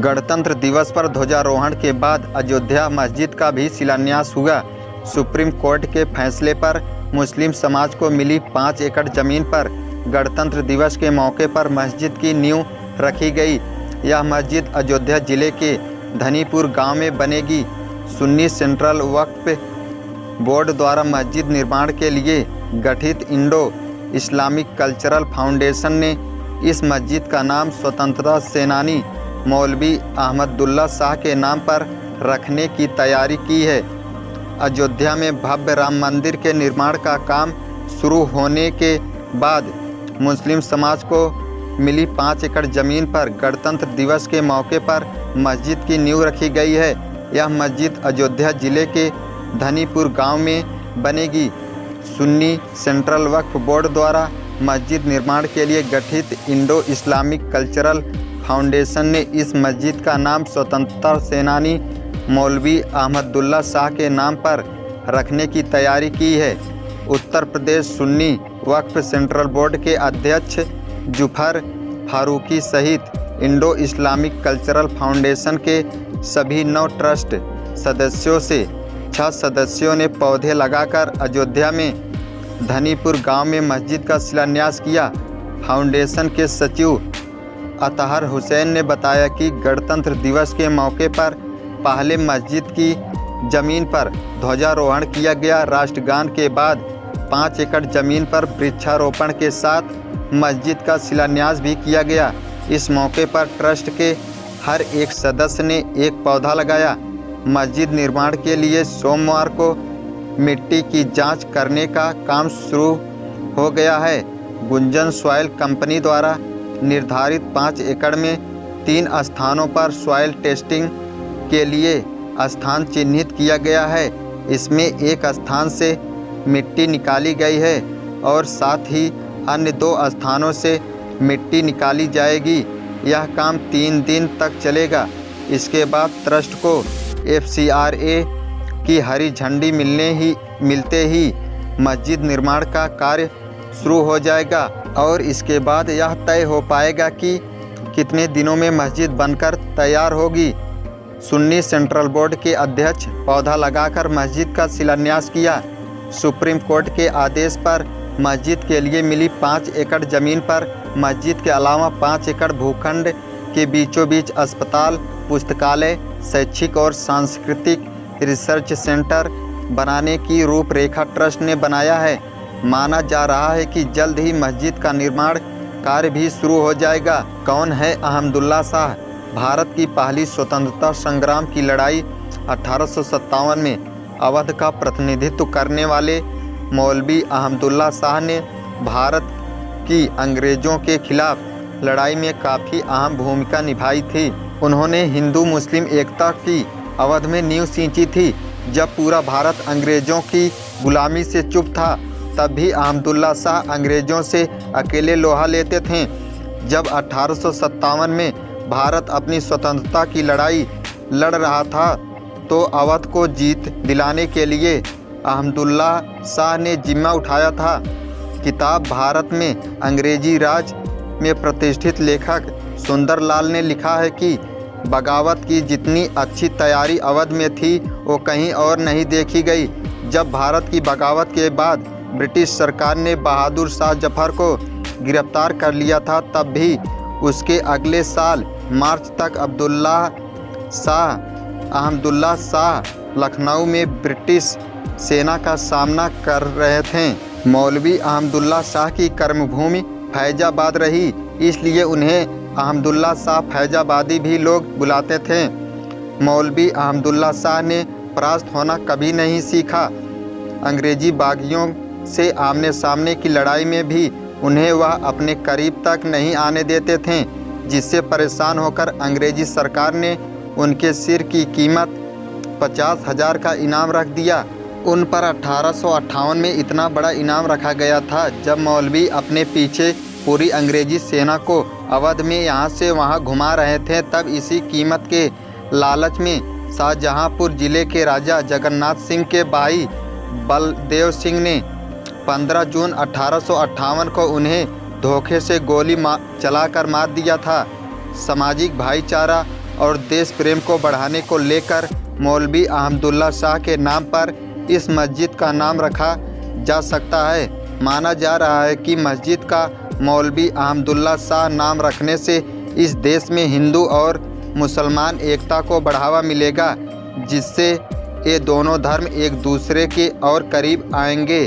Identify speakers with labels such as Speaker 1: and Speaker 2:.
Speaker 1: गणतंत्र दिवस पर ध्वजारोहण के बाद अयोध्या मस्जिद का भी शिलान्यास हुआ। सुप्रीम कोर्ट के फैसले पर मुस्लिम समाज को मिली 5 एकड़ जमीन पर गणतंत्र दिवस के मौके पर मस्जिद की नींव रखी गई। यह मस्जिद अयोध्या जिले के धनीपुर गांव में बनेगी। सुन्नी सेंट्रल वक्फ बोर्ड द्वारा मस्जिद निर्माण के लिए गठित इंडो इस्लामिक कल्चरल फाउंडेशन ने इस मस्जिद का नाम स्वतंत्रता सेनानी मौलवी अहमदुल्ला शाह के नाम पर रखने की तैयारी की है। अयोध्या में भव्य राम मंदिर के निर्माण का काम शुरू होने के बाद मुस्लिम समाज को मिली 5 एकड़ जमीन पर गणतंत्र दिवस के मौके पर मस्जिद की नींव रखी गई है। यह मस्जिद अयोध्या जिले के धनीपुर गांव में बनेगी। सुन्नी सेंट्रल वक्फ बोर्ड द्वारा मस्जिद निर्माण के लिए गठित इंडो इस्लामिक कल्चरल फाउंडेशन ने इस मस्जिद का नाम स्वतंत्रता सेनानी मौलवी अहमदुल्ला शाह के नाम पर रखने की तैयारी की है। उत्तर प्रदेश सुन्नी वक्फ सेंट्रल बोर्ड के अध्यक्ष जुफर फारूकी सहित इंडो इस्लामिक कल्चरल फाउंडेशन के सभी 9 ट्रस्ट सदस्यों से 6 सदस्यों ने पौधे लगाकर अयोध्या में धनीपुर गांव में मस्जिद का शिलान्यास किया। फाउंडेशन के सचिव अतहर हुसैन ने बताया कि गणतंत्र दिवस के मौके पर पहले मस्जिद की जमीन पर ध्वजारोहण किया गया। राष्ट्रगान के बाद 5 एकड़ जमीन पर वृक्षारोपण के साथ मस्जिद का शिलान्यास भी किया गया। इस मौके पर ट्रस्ट के हर एक सदस्य ने एक पौधा लगाया। मस्जिद निर्माण के लिए सोमवार को मिट्टी की जांच करने का काम शुरू हो गया है। गुंजन सॉइल कंपनी द्वारा निर्धारित 5 एकड़ में 3 स्थानों पर सॉइल टेस्टिंग के लिए स्थान चिन्हित किया गया है। इसमें एक स्थान से मिट्टी निकाली गई है और साथ ही अन्य 2 स्थानों से मिट्टी निकाली जाएगी। यह काम 3 दिन तक चलेगा। इसके बाद ट्रस्ट को FCRA की हरी झंडी मिलते ही मस्जिद निर्माण का कार्य शुरू हो जाएगा और इसके बाद यह तय हो पाएगा कि कितने दिनों में मस्जिद बनकर तैयार होगी। सुन्नी सेंट्रल बोर्ड के अध्यक्ष पौधा लगाकर मस्जिद का शिलान्यास किया। सुप्रीम कोर्ट के आदेश पर मस्जिद के लिए मिली 5 एकड़ जमीन पर मस्जिद के अलावा 5 एकड़ भूखंड के बीचों बीच अस्पताल, पुस्तकालय, शैक्षिक और सांस्कृतिक रिसर्च सेंटर बनाने की रूपरेखा ट्रस्ट ने बनाया है। माना जा रहा है कि जल्द ही मस्जिद का निर्माण कार्य भी शुरू हो जाएगा। कौन है अहमदुल्ला शाह? भारत की पहली स्वतंत्रता संग्राम की लड़ाई 1857 में अवध का प्रतिनिधित्व करने वाले मौलवी अहमदुल्ला शाह ने भारत की अंग्रेज़ों के खिलाफ लड़ाई में काफ़ी अहम भूमिका निभाई थी। उन्होंने हिंदू मुस्लिम एकता की अवध में नींव सींची थी। जब पूरा भारत अंग्रेज़ों की गुलामी से चुप था, तब भी अहमदुल्ला शाह अंग्रेज़ों से अकेले लोहा लेते थे। जब 1857 में भारत अपनी स्वतंत्रता की लड़ाई लड़ रहा था, तो अवध को जीत दिलाने के लिए अहमदुल्ला शाह ने जिम्मा उठाया था। किताब भारत में अंग्रेजी राज में प्रतिष्ठित लेखक सुंदरलाल ने लिखा है कि बगावत की जितनी अच्छी तैयारी अवध में थी, वो कहीं और नहीं देखी गई। जब भारत की बगावत के बाद ब्रिटिश सरकार ने बहादुर शाह जफर को गिरफ्तार कर लिया था, तब भी उसके अगले साल मार्च तक अहमदुल्ला शाह लखनऊ में ब्रिटिश सेना का सामना कर रहे थे। मौलवी अहमदुल्ला शाह की कर्मभूमि फैजाबाद रही, इसलिए उन्हें अहमदुल्ला शाह फैजाबादी भी लोग बुलाते थे। मौलवी अहमदुल्ला शाह ने परास्त होना कभी नहीं सीखा। अंग्रेजी बागियों से आमने सामने की लड़ाई में भी उन्हें वह अपने करीब तक नहीं आने देते थे, जिससे परेशान होकर अंग्रेजी सरकार ने उनके सिर की कीमत 50,000 का इनाम रख दिया। उन पर 1858 में इतना बड़ा इनाम रखा गया था। जब मौलवी अपने पीछे पूरी अंग्रेजी सेना को अवध में यहाँ से वहाँ घुमा रहे थे, तब इसी कीमत के लालच में शाहजहाँपुर जिले के राजा जगन्नाथ सिंह के भाई बलदेव सिंह ने 15 जून 1858 को उन्हें धोखे से गोली चलाकर मार दिया था। सामाजिक भाईचारा और देश प्रेम को बढ़ाने को लेकर मौलवी अहमदुल्ला शाह के नाम पर इस मस्जिद का नाम रखा जा सकता है। माना जा रहा है कि मस्जिद का मौलवी अहमदुल्ला शाह नाम रखने से इस देश में हिंदू और मुसलमान एकता को बढ़ावा मिलेगा, जिससे ये दोनों धर्म एक दूसरे के और करीब आएंगे।